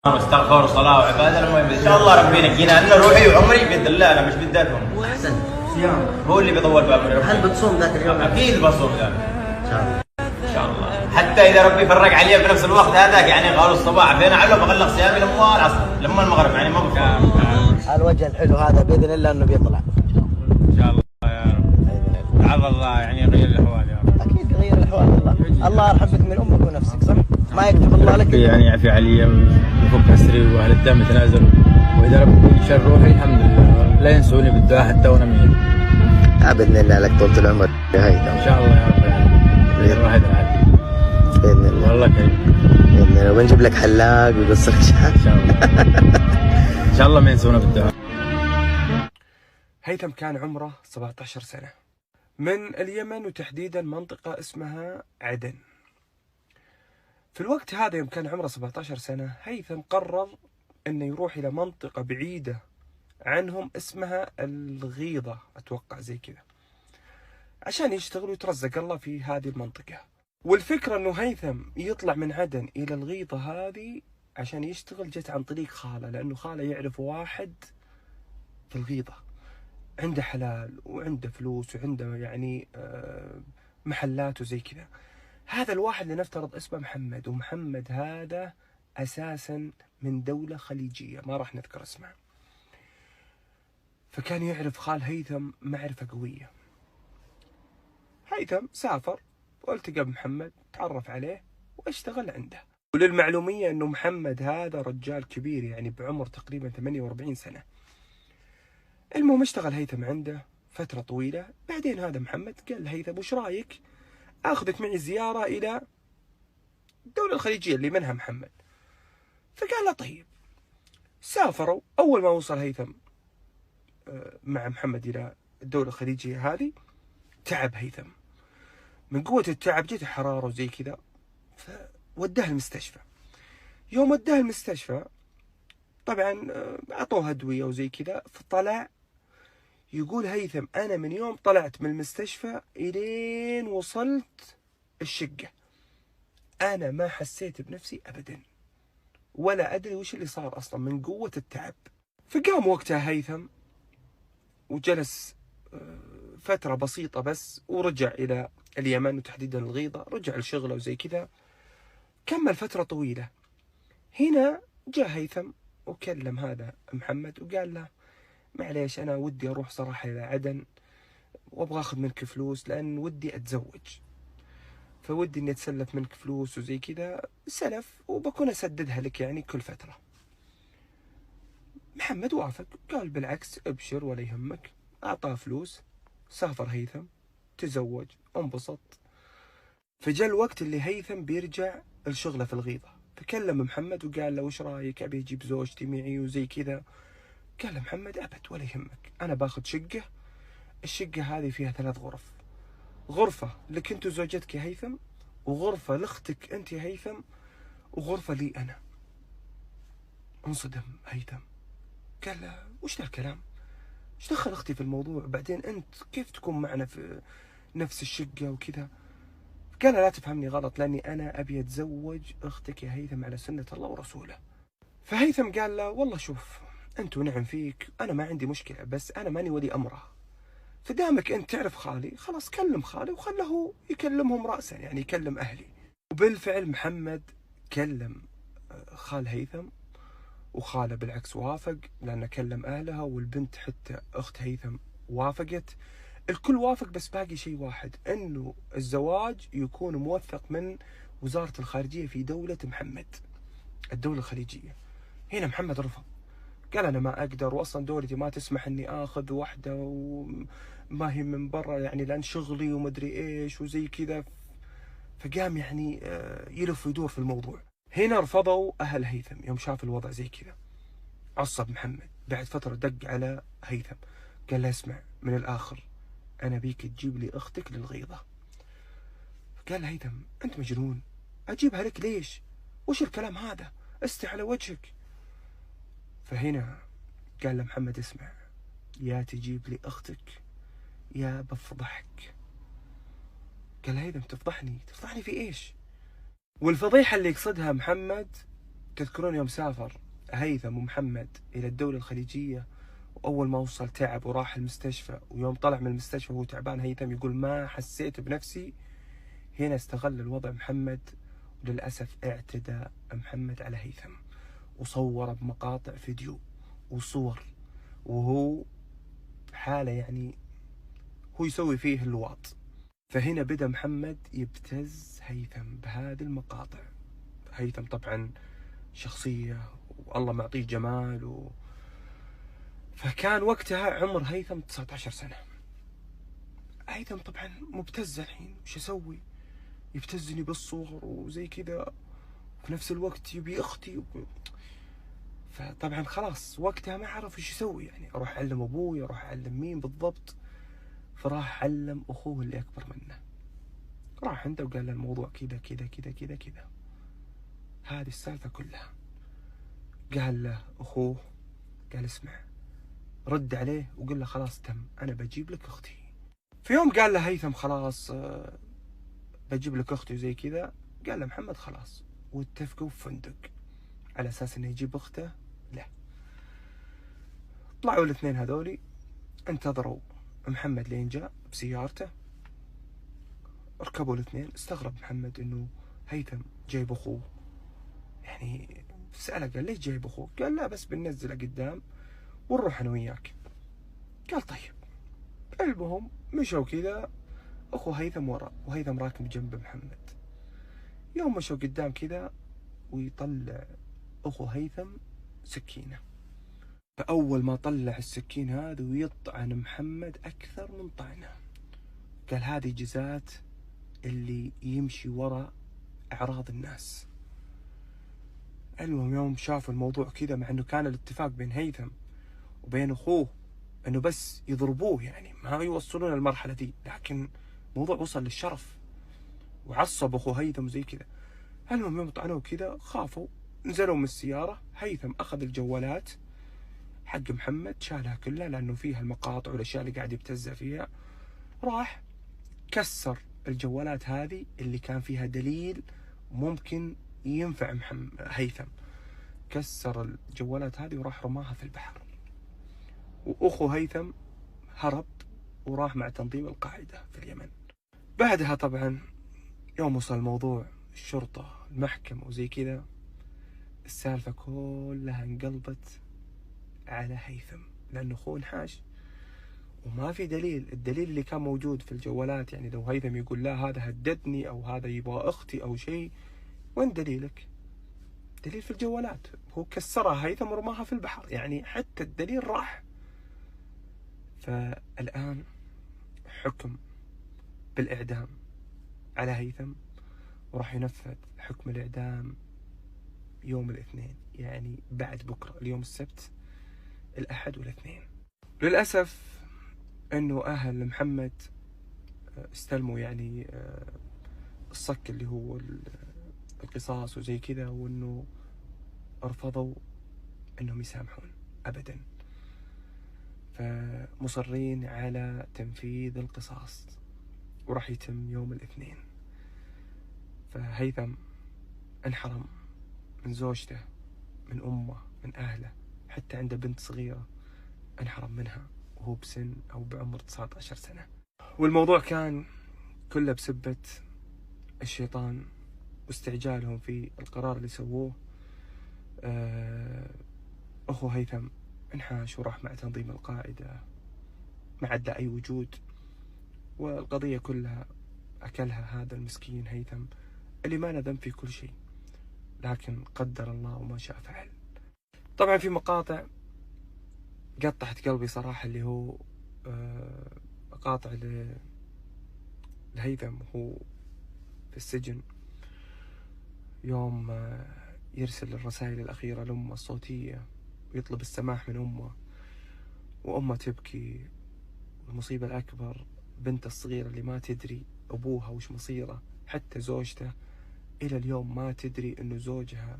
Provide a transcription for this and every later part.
استغفر وصلاه وعباده. المهم ان شاء الله ربي ينجينا، انا روحي وعمري بيد الله، انا مش بيداتهم. احسنت. هو اللي بيطول باب. هل بتصوم ذاك اليوم؟ اكيد بصوم ذاك ان شاء الله. ان شاء الله، حتى اذا ربي فرق علي في نفس الوقت هذاك، يعني قالوا الصباح فينا علو بغلق صيامي لما العصر لما المغرب، يعني ما بفهم. الوجه الحلو هذا باذن الله انه بيطلع ان شاء الله يا رب. تعالى الله يعني يغير الاحوال يا رب. اكيد يغير الاحوال. الله يرحم بك من امك ونفسك، صح؟ ما يكتب الله لك يعني يعفي علي ويفك اسري واهل الدم يتنازلوا، واذا ربي يشر روحي الحمد لله لا ينسوني بالدعاء حتى وانا ميت. باذن الله لك طولة العمر يا هيثم. ان شاء الله يا رب العالمين. الواحد العادي باذن الله. والله كريم باذن الله. ونجيب لك حلاق ويقص لك شعر ان شاء الله. ان شاء الله ما ينسونا بالدعاء. هيثم كان عمره 17 سنة من اليمن، وتحديدا منطقة اسمها عدن. في الوقت هذا يوم كان عمره 17 سنة هيثم قرر انه يروح الى منطقة بعيدة عنهم اسمها الغيضة، اتوقع زي كذا، عشان يشتغل ويترزق الله في هذه المنطقة. والفكرة انه هيثم يطلع من عدن الى الغيضة هذه عشان يشتغل جت عن طريق خاله، لانه خاله يعرف واحد في الغيضة عنده حلال وعنده فلوس وعنده يعني محلات وزي كذا. هذا الواحد لنفترض اسمه محمد، ومحمد هذا أساسا من دولة خليجية ما راح نذكر اسمها. فكان يعرف خال هيثم معرفة قوية. هيثم سافر والتقى بمحمد، تعرف عليه واشتغل عنده. وللمعلومية انه محمد هذا رجال كبير، يعني بعمر تقريبا 48 سنة. المهم اشتغل هيثم عنده فترة طويلة. بعدين هذا محمد قال لهيثم وش رايك اخذك معي زيارة الى الدولة الخليجية اللي منها محمد. فقال له طيب. سافروا. اول ما وصل هيثم مع محمد الى الدولة الخليجية هذه تعب هيثم من قوة التعب، جته حرارة وزي كذا، فوداه المستشفى. يوم وداه المستشفى طبعا اعطوه ادوية وزي كذا، فطلع يقول هيثم أنا من يوم طلعت من المستشفى إلين وصلت الشقة أنا ما حسيت بنفسي أبدا، ولا أدري وش اللي صار أصلا من قوة التعب. فقام وقتها هيثم وجلس فترة بسيطة بس، ورجع إلى اليمن وتحديدا الغيضة، رجع لشغله وزي كذا، كمل فترة طويلة. هنا جاء هيثم وكلم هذا محمد وقال له معليش أنا ودي أروح صراحة إلى عدن وأبغى أخذ منك فلوس، لأن ودي أتزوج، فودي إني أتسلف منك فلوس وزي كذا سلف، وبكون أسددها لك يعني كل فترة. محمد وافق، قال بالعكس أبشر ولا يهمك. أعطاه فلوس، سافر هيثم، تزوج، انبسط. فجاء الوقت اللي هيثم بيرجع الشغله في الغيضة، فكلم محمد وقال له وش رايك أبي أجيب زوجتي معي وزي كذا. قال له محمد أبد ولا يهمك، أنا باخذ شقة، الشقة هذه فيها 3 غرف، غرفة لك أنت وزوجتك يا هيثم، وغرفة لأختك أنت يا هيثم، وغرفة لي أنا. انصدم هيثم، قال له وش ذا الكلام؟ ايش دخل أختي في الموضوع؟ بعدين أنت كيف تكون معنا في نفس الشقة وكذا؟ قال لا تفهمني غلط، لأني أنا أبي أتزوج أختك يا هيثم على سنة الله ورسوله. فهيثم قال له والله شوف أنت ونعم فيك، أنا ما عندي مشكلة، بس أنا ماني ولي أمره، فدامك أنت تعرف خالي خلاص كلم خالي وخله يكلمهم رأسا، يعني يكلم أهلي. وبالفعل محمد كلم خال هيثم، وخاله بالعكس وافق لأنه كلم أهلها، والبنت حتى أخت هيثم وافقت. الكل وافق، بس باقي شيء واحد، أنه الزواج يكون موثق من وزارة الخارجية في دولة محمد، الدولة الخليجية. هنا محمد رفض، قال أنا ما أقدر، وأصلا دولتي ما تسمح إني آخذ واحدة وما هي من برا، يعني لأن شغلي ومدري إيش وزي كذا. فقام يعني يلف ويدور في الموضوع. هنا رفضوا أهل هيثم يوم شاف الوضع زي كذا. عصب محمد، بعد فترة دق على هيثم قال له اسمع من الآخر، أنا بيك تجيب لي أختك للغيضة. فقال هيثم أنت مجنون، أجيبها لك ليش؟ وش الكلام هذا؟ استح على وجهك. فهنا قال له محمد اسمع، يا تجيب لي أختك يا بفضحك. قال هيثم تفضحني في إيش؟ والفضيحة اللي يقصدها محمد تذكرون يوم سافر هيثم ومحمد إلى الدولة الخليجية، وأول ما وصل تعب وراح المستشفى، ويوم طلع من المستشفى وهو تعبان هيثم يقول ما حسيت بنفسي. هنا استغل الوضع محمد، وللأسف اعتدى محمد على هيثم، وصور بمقاطع فيديو وصور وهو حالة يعني هو يسوي فيه اللواط. فهنا بدأ محمد يبتز هيثم بهذه المقاطع. هيثم طبعا شخصية والله معطيه جمال فكان وقتها عمر هيثم 19 سنة. هيثم طبعا مبتز الحين، وش اسوي؟ يبتزني بالصور وزي كذا، وفي نفس الوقت يبي اختي فطبعا خلاص وقتها ما عرف ايش يسوي، يعني اروح اعلم ابوي، اروح اعلم مين بالضبط. فراح علم اخوه اللي اكبر منه، راح عنده وقال له الموضوع كذا كذا كذا كذا كذا، هذه السالفة كلها. قال له اخوه، قال اسمع، رد عليه وقل له خلاص تم، انا بجيب لك اختي. في يوم قال له هيثم خلاص بجيب لك اختي وزي كذا، قال له محمد خلاص، واتفقوا في فندق على اساس انه يجيب اخته له. طلعوا الاثنين هذولي، انتظروا محمد لين جاء بسيارته، ركبوا الاثنين. استغرب محمد انه هيثم جايب اخوه، يعني سأله قال ليش جايب اخوه؟ قال لا بس بننزله قدام ونروح انا وياك. قال طيب. المهم مشوا كذا، اخو هيثم ورا وهيثم راكب جنب محمد. يوم مشوا قدام كذا ويطلع اخو هيثم سكينة، فأول ما طلع السكين هذا ويطعن محمد أكثر من طعنه. قال هذه جزات اللي يمشي ورا أعراض الناس. المهم يوم شافوا الموضوع كذا، مع أنه كان الاتفاق بين هيثم وبين أخوه أنه بس يضربوه، يعني ما يوصلون المرحلة دي، لكن الموضوع وصل للشرف وعصب أخو هيثم زي كذا. المهم يوم طعنوه كذا خافوا، نزلوا من السيارة. هيثم أخذ الجوالات حق محمد شالها كلها لأنه فيها المقاطع والأشياء اللي قاعد يبتزها فيها، راح كسر الجوالات هذه اللي كان فيها دليل ممكن ينفع هيثم. كسر الجوالات هذه وراح رماها في البحر. وأخو هيثم هرب وراح مع تنظيم القاعدة في اليمن. بعدها طبعا يوم وصل الموضوع الشرطة المحكمة وزي كذا، السالفة كلها انقلبت على هيثم، لأنه أخوه انحاش وما في دليل. الدليل اللي كان موجود في الجوالات، يعني لو هيثم يقول لا هذا هددني أو هذا يبغى أختي أو شيء، وين دليلك؟ دليل في الجوالات، هو كسرها هيثم ورماها في البحر، يعني حتى الدليل راح. فالآن حكم بالإعدام على هيثم، وراح ينفذ حكم الإعدام يوم الاثنين، يعني بعد بكرة. اليوم السبت، الأحد والاثنين. للأسف أنه أهل محمد استلموا يعني الصك اللي هو القصاص وزي كذا، وأنه رفضوا أنهم يسامحون أبدا، فمصرين على تنفيذ القصاص، وراح يتم يوم الاثنين. فهيثم انحرم من زوجته، من أمه، من أهله، حتى عنده بنت صغيرة انحرم منها وهو بسن أو بعمر 19 سنة. والموضوع كان كله بسبة الشيطان واستعجالهم في القرار اللي سووه. أخو هيثم انحاش وراح مع تنظيم القاعدة، ما عاد له أي وجود، والقضية كلها أكلها هذا المسكين هيثم اللي ما له ذنب في كل شيء، لكن قدر الله وما شاء فعل. طبعا في مقاطع قطعت قلبي صراحة، اللي هو مقاطع لهيثم وهو في السجن، يوم يرسل الرسائل الأخيرة لأمه الصوتية ويطلب السماح من أمه، وأمه تبكي. والمصيبة الأكبر بنته الصغيرة اللي ما تدري أبوها وش مصيره، حتى زوجته إلى اليوم ما تدري إنه زوجها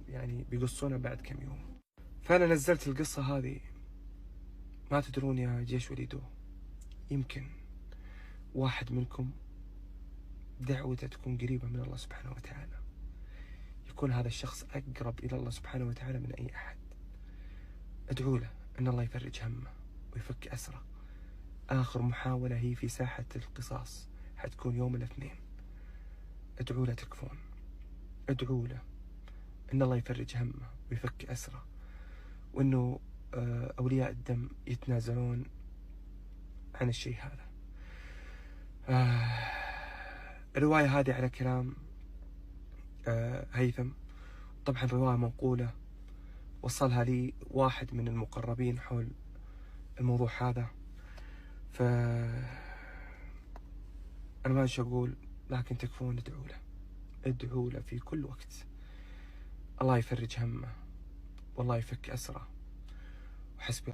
يعني بيقصونه بعد كم يوم. فأنا نزلت القصة هذه، ما تدرون يا جيش وليدو، يمكن واحد منكم دعوته تكون قريبة من الله سبحانه وتعالى، يكون هذا الشخص أقرب إلى الله سبحانه وتعالى من أي أحد. ادعوا له أن الله يفرج همه ويفك أسره. آخر محاولة هي في ساحة القصاص، حتكون يوم الاثنين. ادعوا له تكفون، ادعوا له أن الله يفرج همه ويفك أسره، وأنه أولياء الدم يتنازلون عن الشيء هذا. الرواية هذه على كلام هيثم، طبعا رواية منقولة وصلها لي واحد من المقربين حول الموضوع هذا، أنا ما ايش أقول، لكن تكفون ادعوا له، ادعوا له في كل وقت. الله يفرج همه والله يفك أسره، وحسبي